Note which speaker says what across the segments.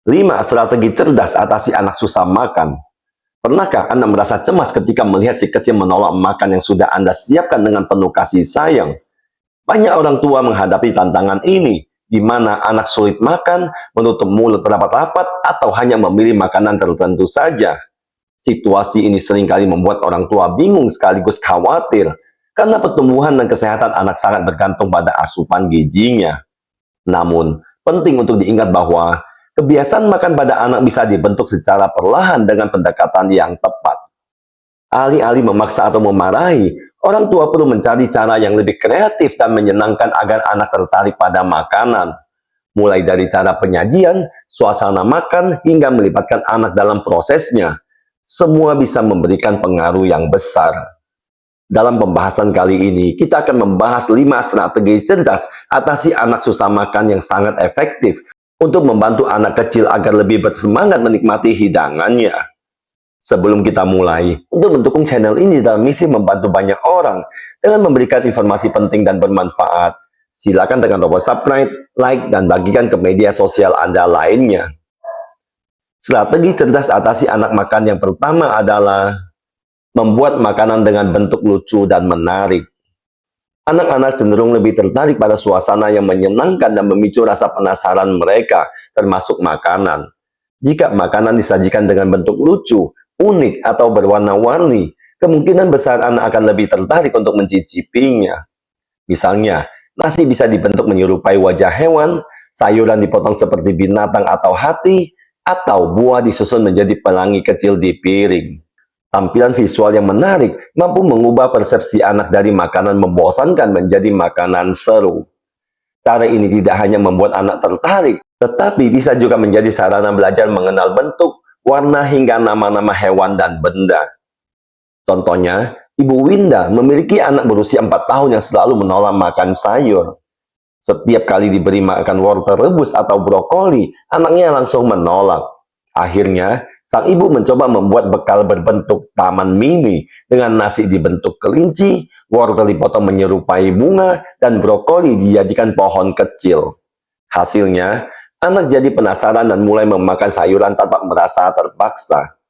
Speaker 1: 5 strategi cerdas atasi anak susah makan. Pernahkah Anda merasa cemas ketika melihat si kecil menolak makan yang sudah Anda siapkan dengan penuh kasih sayang? Banyak orang tua menghadapi tantangan ini, di mana anak sulit makan, menutup mulut rapat-rapat, atau hanya memilih makanan tertentu saja. Situasi ini seringkali membuat orang tua bingung sekaligus khawatir, karena pertumbuhan dan kesehatan anak sangat bergantung pada asupan gizinya. Namun, penting untuk diingat bahwa kebiasaan makan pada anak bisa dibentuk secara perlahan dengan pendekatan yang tepat. Alih-alih memaksa atau memarahi, orang tua perlu mencari cara yang lebih kreatif dan menyenangkan agar anak tertarik pada makanan. Mulai dari cara penyajian, suasana makan, hingga melibatkan anak dalam prosesnya. Semua bisa memberikan pengaruh yang besar. Dalam pembahasan kali ini, kita akan membahas 5 strategi cerdas atasi anak susah makan yang sangat efektif untuk membantu anak kecil agar lebih bersemangat menikmati hidangannya. Sebelum kita mulai, untuk mendukung channel ini dalam misi membantu banyak orang dengan memberikan informasi penting dan bermanfaat, silakan tekan tombol subscribe, like, dan bagikan ke media sosial Anda lainnya. Strategi cerdas atasi anak makan yang pertama adalah membuat makanan dengan bentuk lucu dan menarik. Anak-anak cenderung lebih tertarik pada suasana yang menyenangkan dan memicu rasa penasaran mereka, termasuk makanan. Jika makanan disajikan dengan bentuk lucu, unik, atau berwarna-warni, kemungkinan besar anak akan lebih tertarik untuk mencicipinya. Misalnya, nasi bisa dibentuk menyerupai wajah hewan, sayuran dipotong seperti binatang atau hati, atau buah disusun menjadi pelangi kecil di piring. Tampilan visual yang menarik mampu mengubah persepsi anak dari makanan membosankan menjadi makanan seru. Cara ini tidak hanya membuat anak tertarik, tetapi bisa juga menjadi sarana belajar mengenal bentuk, warna, hingga nama-nama hewan dan benda. Contohnya, Ibu Winda memiliki anak berusia 4 tahun yang selalu menolak makan sayur. Setiap kali diberi makan wortel rebus atau brokoli, anaknya langsung menolak. Akhirnya, sang ibu mencoba membuat bekal berbentuk taman mini dengan nasi dibentuk kelinci, wortel dipotong menyerupai bunga, dan brokoli dijadikan pohon kecil. Hasilnya, anak jadi penasaran dan mulai memakan sayuran tanpa merasa terpaksa.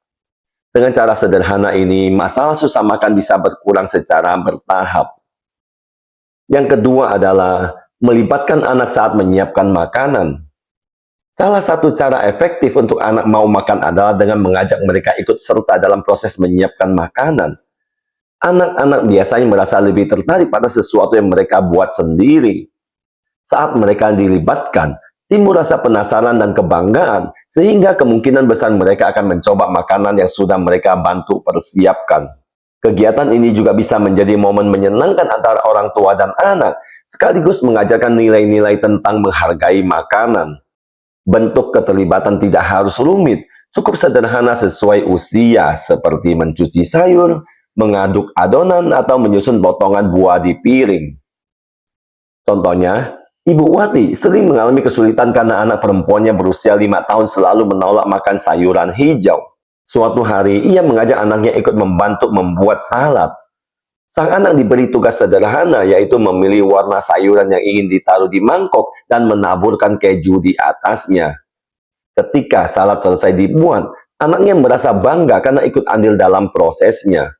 Speaker 1: Dengan cara sederhana ini, masalah susah makan bisa berkurang secara bertahap. Yang kedua adalah melibatkan anak saat menyiapkan makanan. Salah satu cara efektif untuk anak mau makan adalah dengan mengajak mereka ikut serta dalam proses menyiapkan makanan. Anak-anak biasanya merasa lebih tertarik pada sesuatu yang mereka buat sendiri. Saat mereka dilibatkan, timbul rasa penasaran dan kebanggaan, sehingga kemungkinan besar mereka akan mencoba makanan yang sudah mereka bantu persiapkan. Kegiatan ini juga bisa menjadi momen menyenangkan antara orang tua dan anak, sekaligus mengajarkan nilai-nilai tentang menghargai makanan. Bentuk keterlibatan tidak harus rumit, cukup sederhana sesuai usia, seperti mencuci sayur, mengaduk adonan, atau menyusun potongan buah di piring. Contohnya, Ibu Wati sering mengalami kesulitan karena anak perempuannya berusia 5 tahun selalu menolak makan sayuran hijau. Suatu hari, ia mengajak anaknya ikut membantu membuat salad. Sang anak diberi tugas sederhana, yaitu memilih warna sayuran yang ingin ditaruh di mangkok dan menaburkan keju di atasnya. Ketika salad selesai dibuat, anaknya merasa bangga karena ikut andil dalam prosesnya.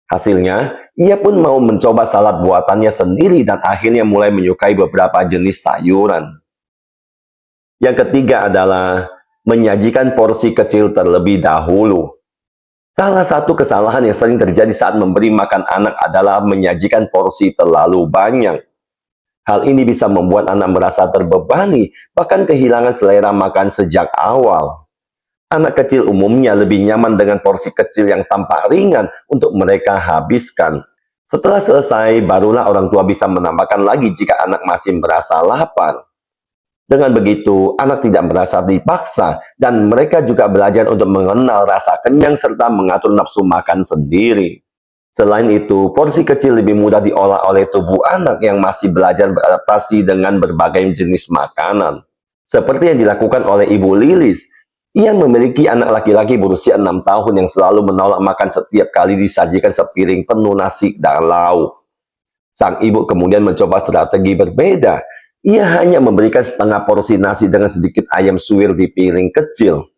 Speaker 1: Hasilnya, ia pun mau mencoba salad buatannya sendiri dan akhirnya mulai menyukai beberapa jenis sayuran. Yang ketiga adalah menyajikan porsi kecil terlebih dahulu. Salah satu kesalahan yang sering terjadi saat memberi makan anak adalah menyajikan porsi terlalu banyak. Hal ini bisa membuat anak merasa terbebani, bahkan kehilangan selera makan sejak awal. Anak kecil umumnya lebih nyaman dengan porsi kecil yang tampak ringan untuk mereka habiskan. Setelah selesai, barulah orang tua bisa menambahkan lagi jika anak masih merasa lapar. Dengan begitu, anak tidak merasa dipaksa, dan mereka juga belajar untuk mengenal rasa kenyang serta mengatur nafsu makan sendiri. Selain itu, porsi kecil lebih mudah diolah oleh tubuh anak yang masih belajar beradaptasi dengan berbagai jenis makanan. Seperti yang dilakukan oleh Ibu Lilis, ia memiliki anak laki-laki berusia 6 tahun yang selalu menolak makan setiap kali disajikan sepiring penuh nasi dan lauk. Sang ibu kemudian mencoba strategi berbeda. Ia hanya memberikan setengah porsi nasi dengan sedikit ayam suwir di piring kecil.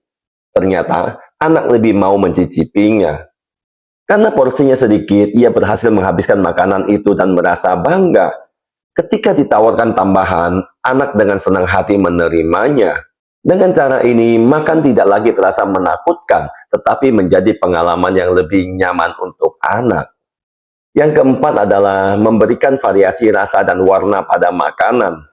Speaker 1: Ternyata, anak lebih mau mencicipinya. Karena porsinya sedikit, ia berhasil menghabiskan makanan itu dan merasa bangga. Ketika ditawarkan tambahan, anak dengan senang hati menerimanya. Dengan cara ini, makan tidak lagi terasa menakutkan, tetapi menjadi pengalaman yang lebih nyaman untuk anak. Yang keempat adalah memberikan variasi rasa dan warna pada makanan.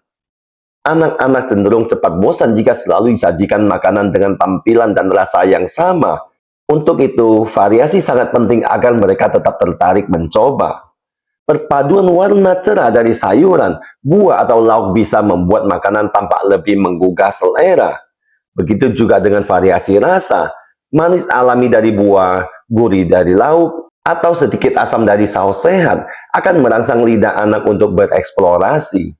Speaker 1: Anak-anak cenderung cepat bosan jika selalu disajikan makanan dengan tampilan dan rasa yang sama. Untuk itu, variasi sangat penting agar mereka tetap tertarik mencoba. Perpaduan warna cerah dari sayuran, buah atau lauk bisa membuat makanan tampak lebih menggugah selera. Begitu juga dengan variasi rasa, manis alami dari buah, gurih dari lauk, atau sedikit asam dari saus sehat akan merangsang lidah anak untuk bereksplorasi.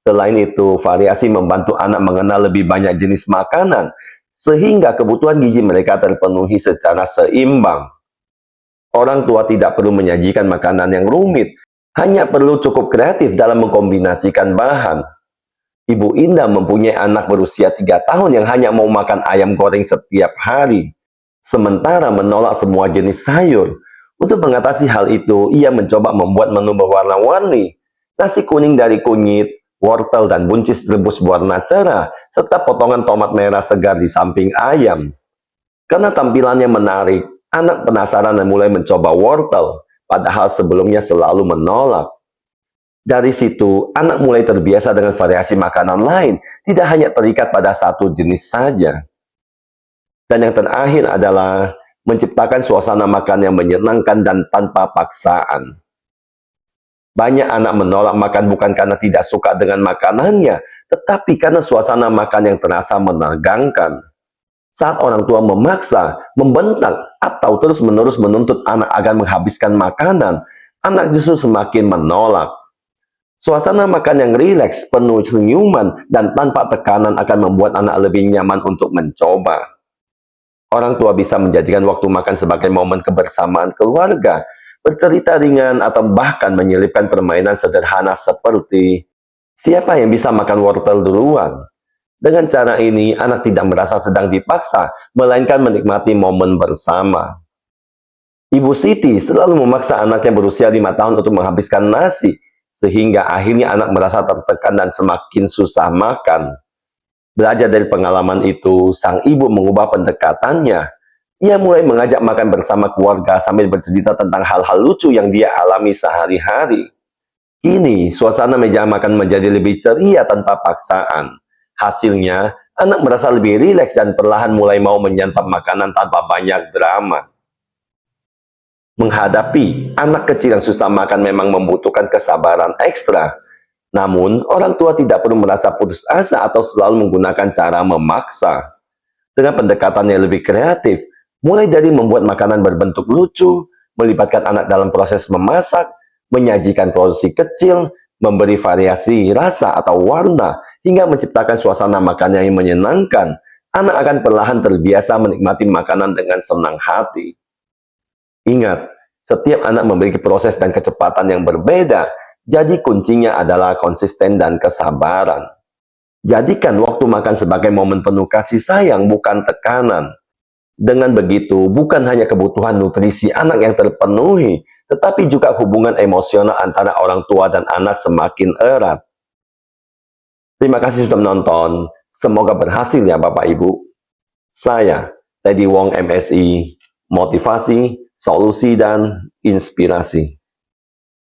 Speaker 1: Selain itu, variasi membantu anak mengenal lebih banyak jenis makanan, sehingga kebutuhan gizi mereka terpenuhi secara seimbang. Orang tua tidak perlu menyajikan makanan yang rumit, hanya perlu cukup kreatif dalam mengkombinasikan bahan. Ibu Indah mempunyai anak berusia 3 tahun yang hanya mau makan ayam goreng setiap hari, sementara menolak semua jenis sayur. Untuk mengatasi hal itu, ia mencoba membuat menu berwarna-warni, nasi kuning dari kunyit, wortel dan buncis rebus berwarna cerah, serta potongan tomat merah segar di samping ayam. Karena tampilannya menarik, anak penasaran dan mulai mencoba wortel, padahal sebelumnya selalu menolak. Dari situ, anak mulai terbiasa dengan variasi makanan lain, tidak hanya terikat pada satu jenis saja. Dan yang terakhir adalah menciptakan suasana makan yang menyenangkan dan tanpa paksaan. Banyak anak menolak makan bukan karena tidak suka dengan makanannya, tetapi karena suasana makan yang terasa menegangkan. Saat orang tua memaksa, membentak, atau terus-menerus menuntut anak agar menghabiskan makanan, anak justru semakin menolak. Suasana makan yang rileks, penuh senyuman, dan tanpa tekanan akan membuat anak lebih nyaman untuk mencoba. Orang tua bisa menjadikan waktu makan sebagai momen kebersamaan keluarga, bercerita ringan, atau bahkan menyelipkan permainan sederhana seperti siapa yang bisa makan wortel duluan. Dengan cara ini, anak tidak merasa sedang dipaksa, melainkan menikmati momen bersama. Ibu Siti selalu memaksa anaknya berusia 5 tahun untuk menghabiskan nasi, sehingga akhirnya anak merasa tertekan dan semakin susah makan. Belajar dari pengalaman itu, sang ibu mengubah pendekatannya. Ia mulai mengajak makan bersama keluarga sambil bercerita tentang hal-hal lucu yang dia alami sehari-hari. Kini, suasana meja makan menjadi lebih ceria tanpa paksaan. Hasilnya, anak merasa lebih rileks dan perlahan mulai mau menyantap makanan tanpa banyak drama. Menghadapi anak kecil yang susah makan memang membutuhkan kesabaran ekstra. Namun, orang tua tidak perlu merasa putus asa atau selalu menggunakan cara memaksa. Dengan pendekatan yang lebih kreatif, mulai dari membuat makanan berbentuk lucu, melibatkan anak dalam proses memasak, menyajikan porsi kecil, memberi variasi rasa atau warna, hingga menciptakan suasana makan yang menyenangkan, anak akan perlahan terbiasa menikmati makanan dengan senang hati. Ingat, setiap anak memiliki proses dan kecepatan yang berbeda, jadi kuncinya adalah konsisten dan kesabaran. Jadikan waktu makan sebagai momen penuh kasih sayang, bukan tekanan. Dengan begitu, bukan hanya kebutuhan nutrisi anak yang terpenuhi, tetapi juga hubungan emosional antara orang tua dan anak semakin erat. Terima kasih sudah menonton. Semoga berhasil ya Bapak Ibu. Saya, Teddy Wong MSI, motivasi, solusi, dan inspirasi.